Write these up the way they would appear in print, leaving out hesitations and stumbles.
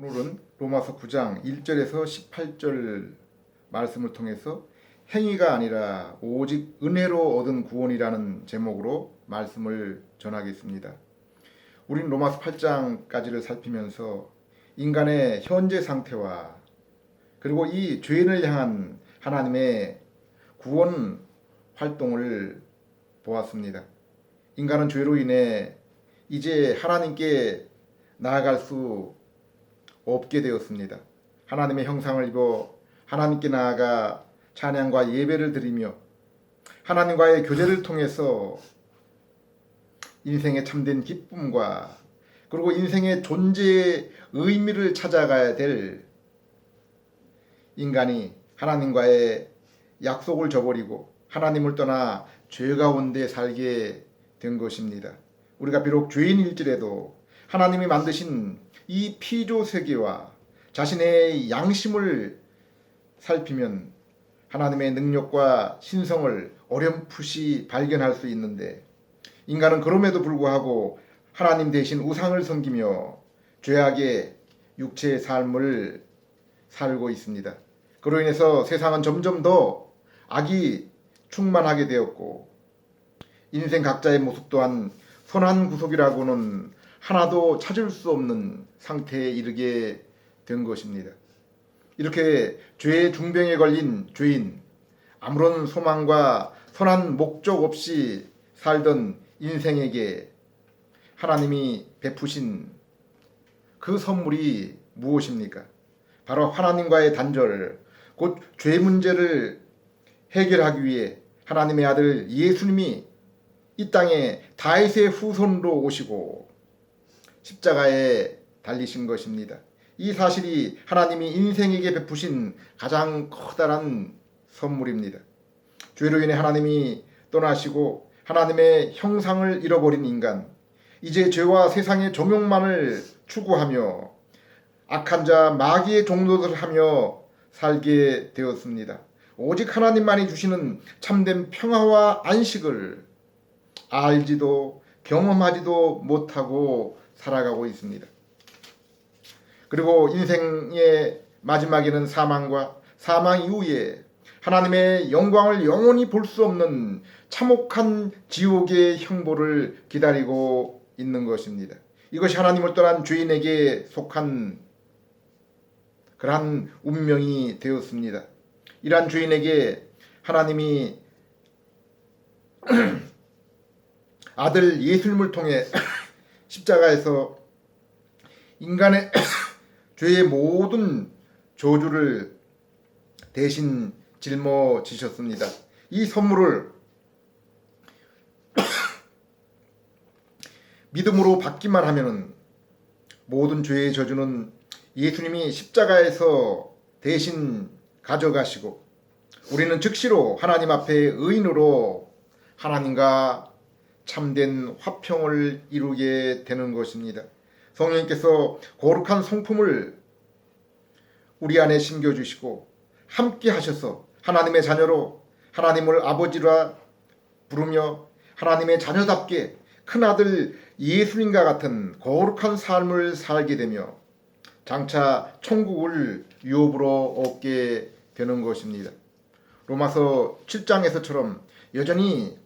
오늘은 로마서 9장 1절에서 18절 말씀을 통해서 행위가 아니라 오직 은혜로 얻은 구원이라는 제목으로 말씀을 전하겠습니다. 우린 로마서 8장까지를 살피면서 인간의 현재 상태와 그리고 이 죄인을 향한 하나님의 구원 활동을 보았습니다. 인간은 죄로 인해 이제 하나님께 나아갈 수 없게 되었습니다. 하나님의 형상을 입어 하나님께 나아가 찬양과 예배를 드리며 하나님과의 교제를 통해서 인생의 참된 기쁨과 그리고 인생의 존재의 의미를 찾아가야 될 인간이 하나님과의 약속을 저버리고 하나님을 떠나 죄 가운데 살게 된 것입니다. 우리가 비록 죄인일지라도 하나님이 만드신 이 피조 세계와 자신의 양심을 살피면 하나님의 능력과 신성을 어렴풋이 발견할 수 있는데 인간은 그럼에도 불구하고 하나님 대신 우상을 섬기며 죄악의 육체의 삶을 살고 있습니다. 그로 인해서 세상은 점점 더 악이 충만하게 되었고 인생 각자의 모습 또한 선한 구속이라고는 하나도 찾을 수 없는 상태에 이르게 된 것입니다. 이렇게 죄의 중병에 걸린 죄인, 아무런 소망과 선한 목적 없이 살던 인생에게 하나님이 베푸신 그 선물이 무엇입니까? 바로 하나님과의 단절, 곧 죄 문제를 해결하기 위해 하나님의 아들 예수님이 이 땅에 다윗의 후손으로 오시고 십자가에 달리신 것입니다. 이 사실이 하나님이 인생에게 베푸신 가장 커다란 선물입니다. 죄로 인해 하나님이 떠나시고 하나님의 형상을 잃어버린 인간, 이제 죄와 세상의 조명만을 추구하며 악한 자 마귀의 종노릇을 하며 살게 되었습니다. 오직 하나님만이 주시는 참된 평화와 안식을 알지도 경험하지도 못하고 살아가고 있습니다. 그리고 인생의 마지막에는 사망과 사망 이후에 하나님의 영광을 영원히 볼 수 없는 참혹한 지옥의 형벌을 기다리고 있는 것입니다. 이것이 하나님을 떠난 죄인에게 속한 그러한 운명이 되었습니다. 이러한 죄인에게 하나님이 아들 예수님을 통해 십자가에서 인간의 죄의 모든 저주를 대신 짊어지셨습니다. 이 선물을 믿음으로 받기만 하면 모든 죄의 저주는 예수님이 십자가에서 대신 가져가시고 우리는 즉시로 하나님 앞에 의인으로 하나님과 참된 화평을 이루게 되는 것입니다. 성령님께서 거룩한 성품을 우리 안에 심겨주시고 함께 하셔서 하나님의 자녀로 하나님을 아버지라 부르며 하나님의 자녀답게 큰아들 예수님과 같은 거룩한 삶을 살게 되며 장차 천국을 유업으로 얻게 되는 것입니다. 로마서 7장에서처럼 여전히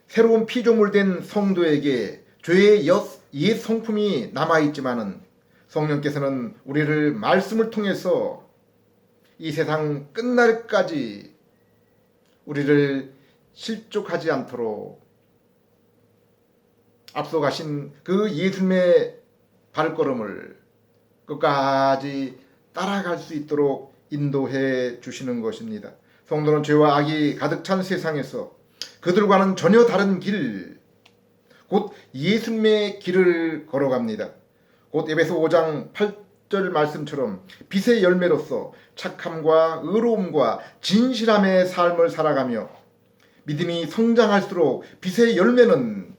새로운 피조물 된 성도에게 죄의 옛 성품이 남아있지만은 성령께서는 우리를 말씀을 통해서 이 세상 끝날까지 우리를 실족하지 않도록 앞서가신 그 예수님의 발걸음을 끝까지 따라갈 수 있도록 인도해 주시는 것입니다. 성도는 죄와 악이 가득 찬 세상에서 그들과는 전혀 다른 길, 곧 예수님의 길을 걸어갑니다. 곧 에베소 5장 8절 말씀처럼 빛의 열매로서 착함과 의로움과 진실함의 삶을 살아가며 믿음이 성장할수록 빛의 열매는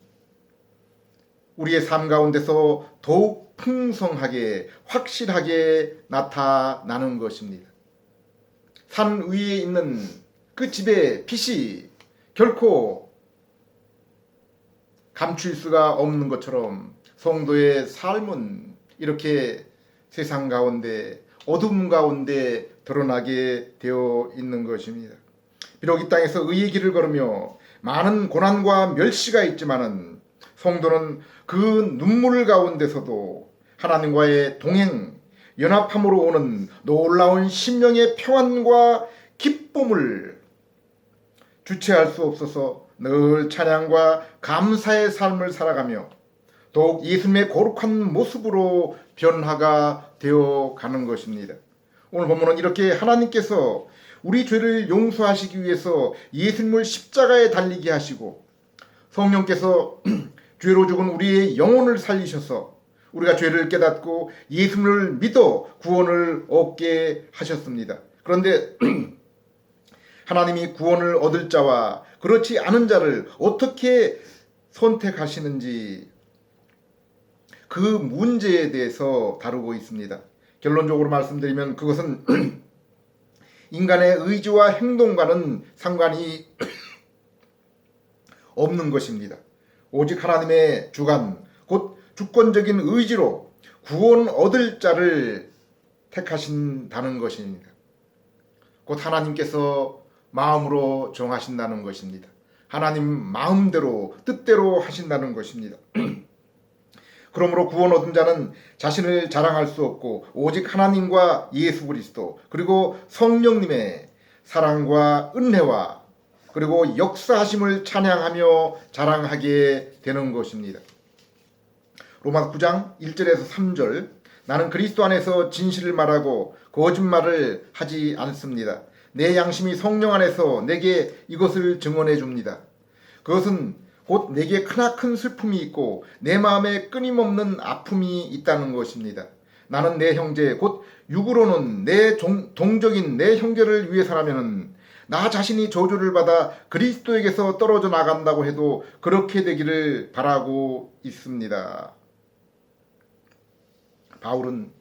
우리의 삶 가운데서 더욱 풍성하게 확실하게 나타나는 것입니다. 산 위에 있는 그 집의 빛이 결코 감출 수가 없는 것처럼 성도의 삶은 이렇게 세상 가운데 어둠 가운데 드러나게 되어 있는 것입니다. 비록 이 땅에서 의의 길을 걸으며 많은 고난과 멸시가 있지만은 성도는 그 눈물 가운데서도 하나님과의 동행, 연합함으로 오는 놀라운 심령의 평안과 기쁨을 주체할 수 없어서 늘 찬양과 감사의 삶을 살아가며 더욱 예수님의 거룩한 모습으로 변화가 되어 가는 것입니다. 오늘 본문은 이렇게 하나님께서 우리 죄를 용서하시기 위해서 예수님을 십자가에 달리게 하시고 성령께서 죄로 죽은 우리의 영혼을 살리셔서 우리가 죄를 깨닫고 예수님을 믿어 구원을 얻게 하셨습니다. 그런데 하나님이 구원을 얻을 자와 그렇지 않은 자를 어떻게 선택하시는지 그 문제에 대해서 다루고 있습니다. 결론적으로 말씀드리면 그것은 인간의 의지와 행동과는 상관이 없는 것입니다. 오직 하나님의 주관, 곧 주권적인 의지로 구원 얻을 자를 택하신다는 것입니다. 곧 하나님께서 마음으로 정하신다는 것입니다. 하나님 마음대로 뜻대로 하신다는 것입니다. 그러므로 구원 얻은 자는 자신을 자랑할 수 없고 오직 하나님과 예수 그리스도 그리고 성령님의 사랑과 은혜와 그리고 역사하심을 찬양하며 자랑하게 되는 것입니다. 로마서 9장 1절에서 3절 나는 그리스도 안에서 진실을 말하고 거짓말을 하지 않습니다. 내 양심이 성령 안에서 내게 이것을 증언해 줍니다. 그것은 곧 내게 크나큰 슬픔이 있고 내 마음에 끊임없는 아픔이 있다는 것입니다. 나는 내 형제 곧 육으로는 내 동족인 내 형제를 위해서라면 나 자신이 저주를 받아 그리스도에게서 떨어져 나간다고 해도 그렇게 되기를 바라고 있습니다. 바울은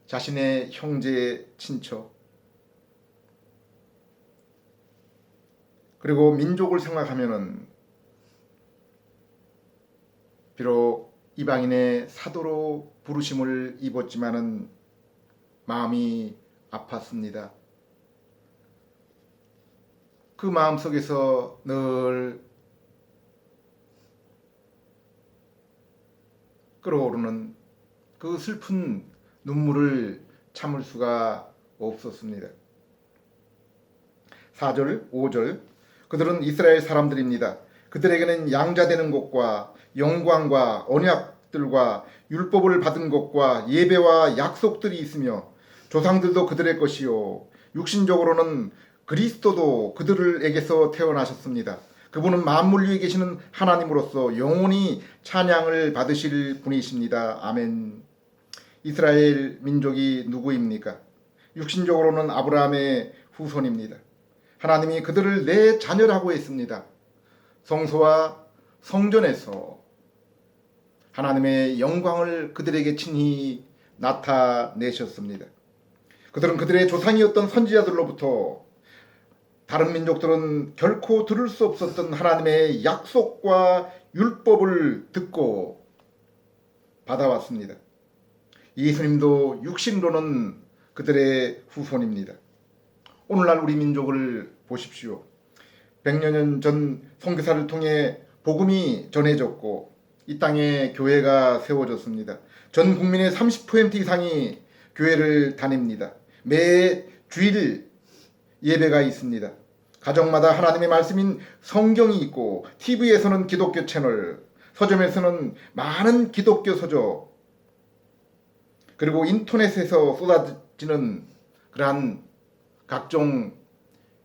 자신의 형제 친척 그리고 민족을 생각하면은 비록 이방인의 사도로 부르심을 입었지만은 마음이 아팠습니다. 그 마음 속에서 늘 끓어오르는 그 슬픈 눈물을 참을 수가 없었습니다. 4절, 5절 그들은 이스라엘 사람들입니다. 그들에게는 양자되는 것과 영광과 언약들과 율법을 받은 것과 예배와 약속들이 있으며 조상들도 그들의 것이요 육신적으로는 그리스도도 그들에게서 태어나셨습니다. 그분은 만물 위에 계시는 하나님으로서 영원히 찬양을 받으실 분이십니다. 아멘. 이스라엘 민족이 누구입니까? 육신적으로는 아브라함의 후손입니다. 하나님이 그들을 내 자녀라고 했습니다. 성소와 성전에서 하나님의 영광을 그들에게 친히 나타내셨습니다. 그들은 그들의 조상이었던 선지자들로부터 다른 민족들은 결코 들을 수 없었던 하나님의 약속과 율법을 듣고 받아왔습니다. 예수님도 육신으로는 그들의 후손입니다. 오늘날 우리 민족을 보십시오. 100여 전 선교사를 통해 복음이 전해졌고 이 땅에 교회가 세워졌습니다. 전 국민의 30% 이상이 교회를 다닙니다. 매 주일 예배가 있습니다. 가정마다 하나님의 말씀인 성경이 있고 TV에서는 기독교 채널, 서점에서는 많은 기독교 서적 그리고 인터넷에서 쏟아지는 그러한 각종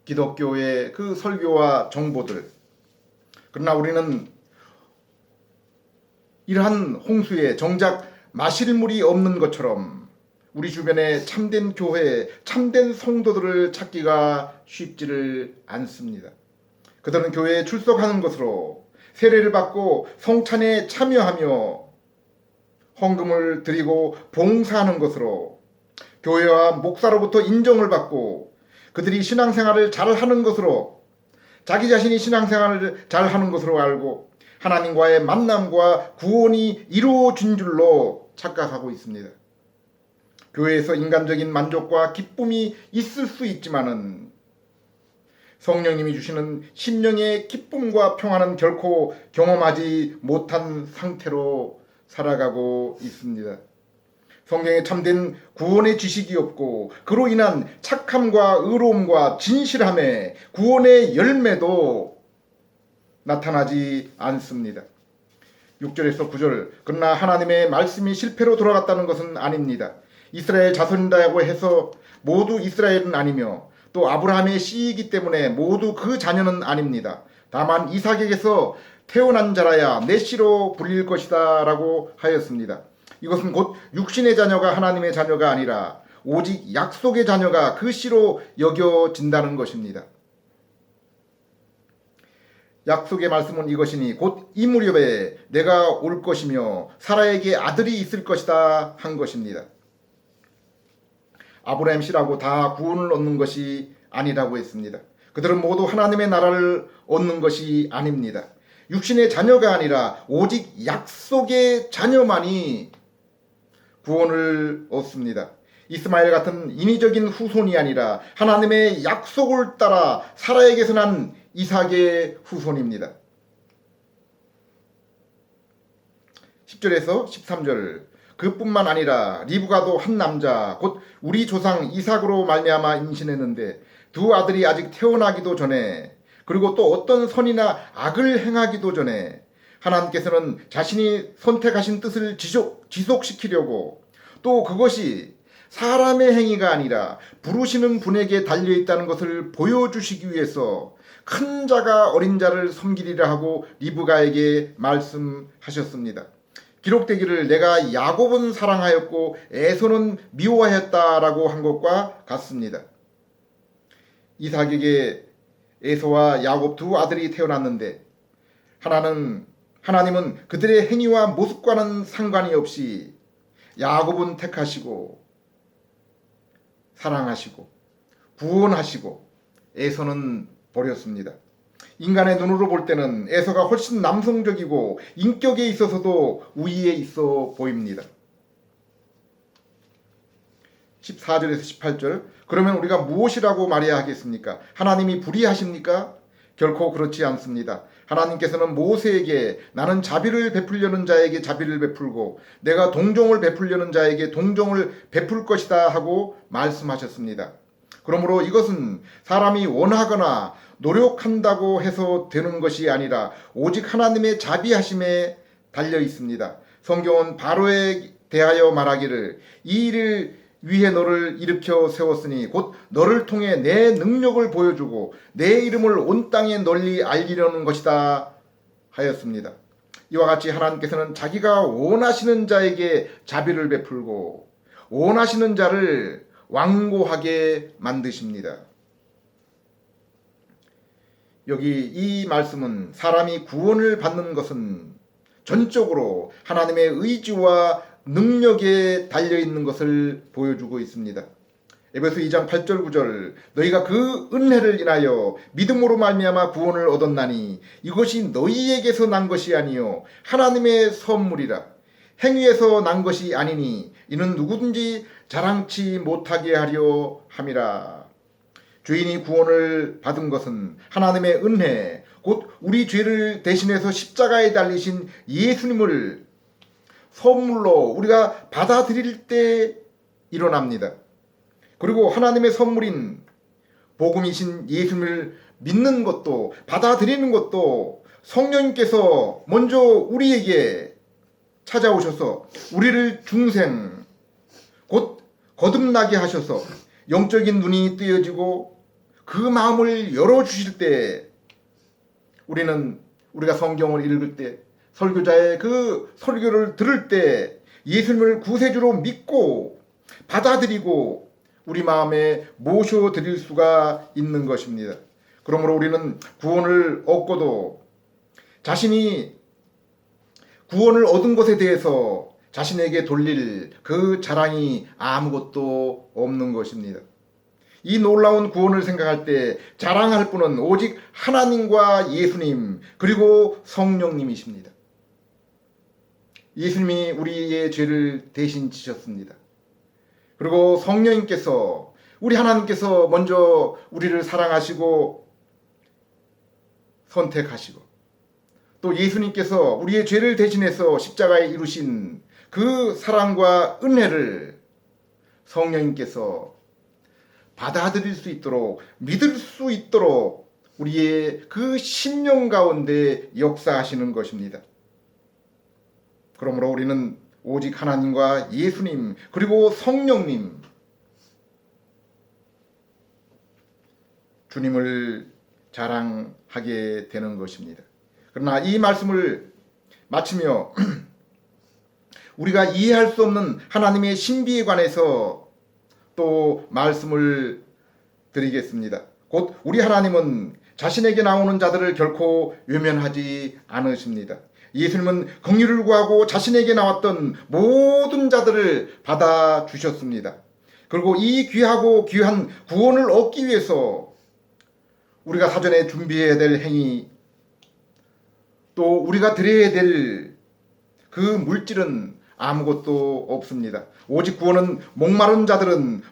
기독교의 그 설교와 정보들. 그러나 우리는 이러한 홍수에 정작 마실 물이 없는 것처럼 우리 주변에 참된 교회, 참된 성도들을 찾기가 쉽지를 않습니다. 그들은 교회에 출석하는 것으로 세례를 받고 성찬에 참여하며 헌금을 드리고 봉사하는 것으로 교회와 목사로부터 인정을 받고 그들이 신앙생활을 잘하는 것으로 자기 자신이 신앙생활을 잘하는 것으로 알고 하나님과의 만남과 구원이 이루어진 줄로 착각하고 있습니다. 교회에서 인간적인 만족과 기쁨이 있을 수 있지만은 성령님이 주시는 심령의 기쁨과 평안은 결코 경험하지 못한 상태로 살아가고 있습니다. 성경에 참된 구원의 지식이 없고 그로 인한 착함과 의로움과 진실함의 구원의 열매도 나타나지 않습니다. 6절에서 9절 그러나 하나님의 말씀이 실패로 돌아갔다는 것은 아닙니다. 이스라엘 자손이라고 해서 모두 이스라엘은 아니며 또 아브라함의 씨이기 때문에 모두 그 자녀는 아닙니다. 다만 이삭에게서 태어난 자라야 내 씨로 불릴 것이다 라고 하였습니다. 이것은 곧 육신의 자녀가 하나님의 자녀가 아니라 오직 약속의 자녀가 그 씨로 여겨진다는 것입니다. 약속의 말씀은 이것이니 곧 이 무렵에 내가 올 것이며 사라에게 아들이 있을 것이다 한 것입니다. 아브라함 씨라고 다 구원을 얻는 것이 아니라고 했습니다. 그들은 모두 하나님의 나라를 얻는 것이 아닙니다. 육신의 자녀가 아니라 오직 약속의 자녀만이 구원을 얻습니다. 이스마엘 같은 인위적인 후손이 아니라 하나님의 약속을 따라 사라에게서 난 이삭의 후손입니다. 10절에서 13절 그뿐만 아니라 리브가도 한 남자 곧 우리 조상 이삭으로 말미암아 임신했는데 두 아들이 아직 태어나기도 전에 그리고 또 어떤 선이나 악을 행하기도 전에 하나님께서는 자신이 선택하신 뜻을 지속시키려고 또 그것이 사람의 행위가 아니라 부르시는 분에게 달려있다는 것을 보여주시기 위해서 큰 자가 어린 자를 섬기리라 하고 리브가에게 말씀하셨습니다. 기록되기를 내가 야곱은 사랑하였고 에서는 미워하였다라고 한 것과 같습니다. 이삭에게 에서와 야곱 두 아들이 태어났는데 하나님은 그들의 행위와 모습과는 상관이 없이 야곱은 택하시고 사랑하시고 구원하시고 에서는 버렸습니다. 인간의 눈으로 볼 때는 에서가 훨씬 남성적이고 인격에 있어서도 우위에 있어 보입니다. 14절에서 18절 그러면 우리가 무엇이라고 말해야 하겠습니까? 하나님이 불의하십니까? 결코 그렇지 않습니다. 하나님께서는 모세에게 나는 자비를 베풀려는 자에게 자비를 베풀고 내가 동정을 베풀려는 자에게 동정을 베풀 것이다 하고 말씀하셨습니다. 그러므로 이것은 사람이 원하거나 노력한다고 해서 되는 것이 아니라 오직 하나님의 자비하심에 달려 있습니다. 성경은 바로에 대하여 말하기를 이 일을 위해 너를 일으켜 세웠으니 곧 너를 통해 내 능력을 보여주고 내 이름을 온 땅에 널리 알리려는 것이다 하였습니다. 이와 같이 하나님께서는 자기가 원하시는 자에게 자비를 베풀고 원하시는 자를 완고하게 만드십니다. 여기 이 말씀은 사람이 구원을 받는 것은 전적으로 하나님의 의지와 능력에 달려있는 것을 보여주고 있습니다. 에베소 2장 8절 9절 너희가 그 은혜를 인하여 믿음으로 말미암아 구원을 얻었나니 이것이 너희에게서 난 것이 아니요 하나님의 선물이라 행위에서 난 것이 아니니 이는 누구든지 자랑치 못하게 하려 함이라. 죄인이 구원을 받은 것은 하나님의 은혜 곧 우리 죄를 대신해서 십자가에 달리신 예수님을 선물로 우리가 받아들일 때 일어납니다. 그리고 하나님의 선물인 복음이신 예수님을 믿는 것도 받아들이는 것도 성령님께서 먼저 우리에게 찾아오셔서 우리를 중생 곧 거듭나게 하셔서 영적인 눈이 뜨여지고 그 마음을 열어주실 때 우리가 성경을 읽을 때 설교자의 그 설교를 들을 때 예수님을 구세주로 믿고 받아들이고 우리 마음에 모셔드릴 수가 있는 것입니다. 그러므로 우리는 구원을 얻고도 자신이 구원을 얻은 것에 대해서 자신에게 돌릴 그 자랑이 아무것도 없는 것입니다. 이 놀라운 구원을 생각할 때 자랑할 분은 오직 하나님과 예수님 그리고 성령님이십니다. 예수님이 우리의 죄를 대신 지셨습니다. 그리고 성령님께서, 우리 하나님께서 먼저 우리를 사랑하시고 선택하시고, 또 예수님께서 우리의 죄를 대신해서 십자가에 이루신 그 사랑과 은혜를 성령님께서 받아들일 수 있도록, 믿을 수 있도록 우리의 그 심령 가운데 역사하시는 것입니다. 그러므로 우리는 오직 하나님과 예수님, 그리고 성령님, 주님을 자랑하게 되는 것입니다. 그러나 이 말씀을 마치며 우리가 이해할 수 없는 하나님의 신비에 관해서 또 말씀을 드리겠습니다. 곧 우리 하나님은 자신에게 나오는 자들을 결코 외면하지 않으십니다. 예수님은 긍휼을 구하고 자신에게 나왔던 모든 자들을 받아주셨습니다. 그리고 이 귀하고 귀한 구원을 얻기 위해서 우리가 사전에 준비해야 될 행위, 또 우리가 드려야 될 그 물질은 아무것도 없습니다. 오직 구원의 목마른 자들은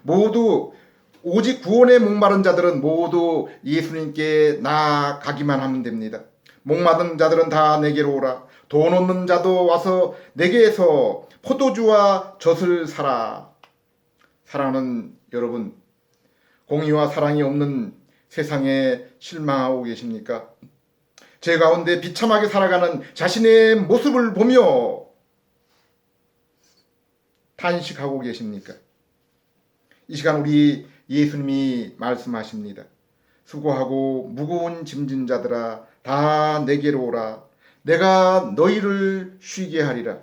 모두 예수님께 나아가기만 하면 됩니다. 목마른 자들은 다 내게로 오라. 돈 없는 자도 와서 내게서 포도주와 젖을 사라. 사랑하는 여러분, 공의와 사랑이 없는 세상에 실망하고 계십니까? 제 가운데 비참하게 살아가는 자신의 모습을 보며 탄식하고 계십니까? 이 시간 우리 예수님이 말씀하십니다. 수고하고 무거운 짐진 자들아 다 내게로 오라. 내가 너희를 쉬게 하리라.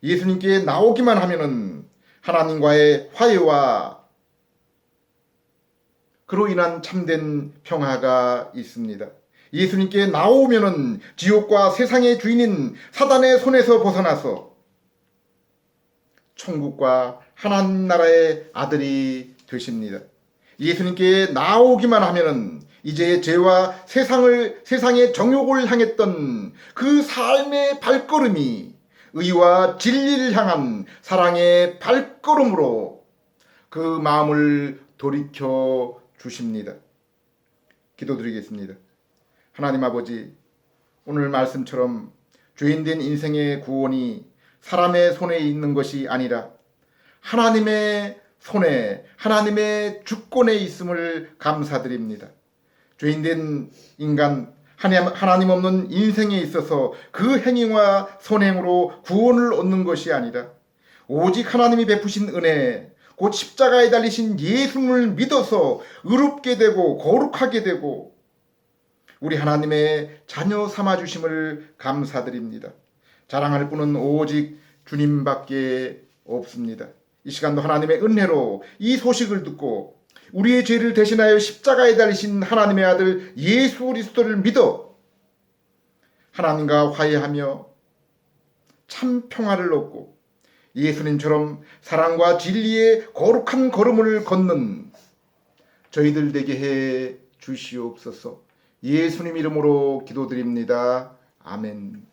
예수님께 나오기만 하면은 하나님과의 화해와 그로 인한 참된 평화가 있습니다. 예수님께 나오면은 지옥과 세상의 주인인 사단의 손에서 벗어나서 천국과 하나님 나라의 아들이 되십니다. 예수님께 나오기만 하면은 이제 죄와 세상의 정욕을 향했던 그 삶의 발걸음이 의와 진리를 향한 사랑의 발걸음으로 그 마음을 돌이켜 주십니다. 기도드리겠습니다. 하나님 아버지, 오늘 말씀처럼 죄인된 인생의 구원이 사람의 손에 있는 것이 아니라 하나님의 손에, 하나님의 주권에 있음을 감사드립니다. 죄인된 인간, 하나님 없는 인생에 있어서 그 행위와 선행으로 구원을 얻는 것이 아니라 오직 하나님이 베푸신 은혜, 곧 십자가에 달리신 예수님을 믿어서 의롭게 되고 거룩하게 되고 우리 하나님의 자녀 삼아주심을 감사드립니다. 자랑할 분은 오직 주님밖에 없습니다. 이 시간도 하나님의 은혜로 이 소식을 듣고 우리의 죄를 대신하여 십자가에 달리신 하나님의 아들 예수 그리스도를 믿어 하나님과 화해하며 참 평화를 얻고 예수님처럼 사랑과 진리의 거룩한 걸음을 걷는 저희들 되게 해 주시옵소서. 예수님 이름으로 기도드립니다. 아멘.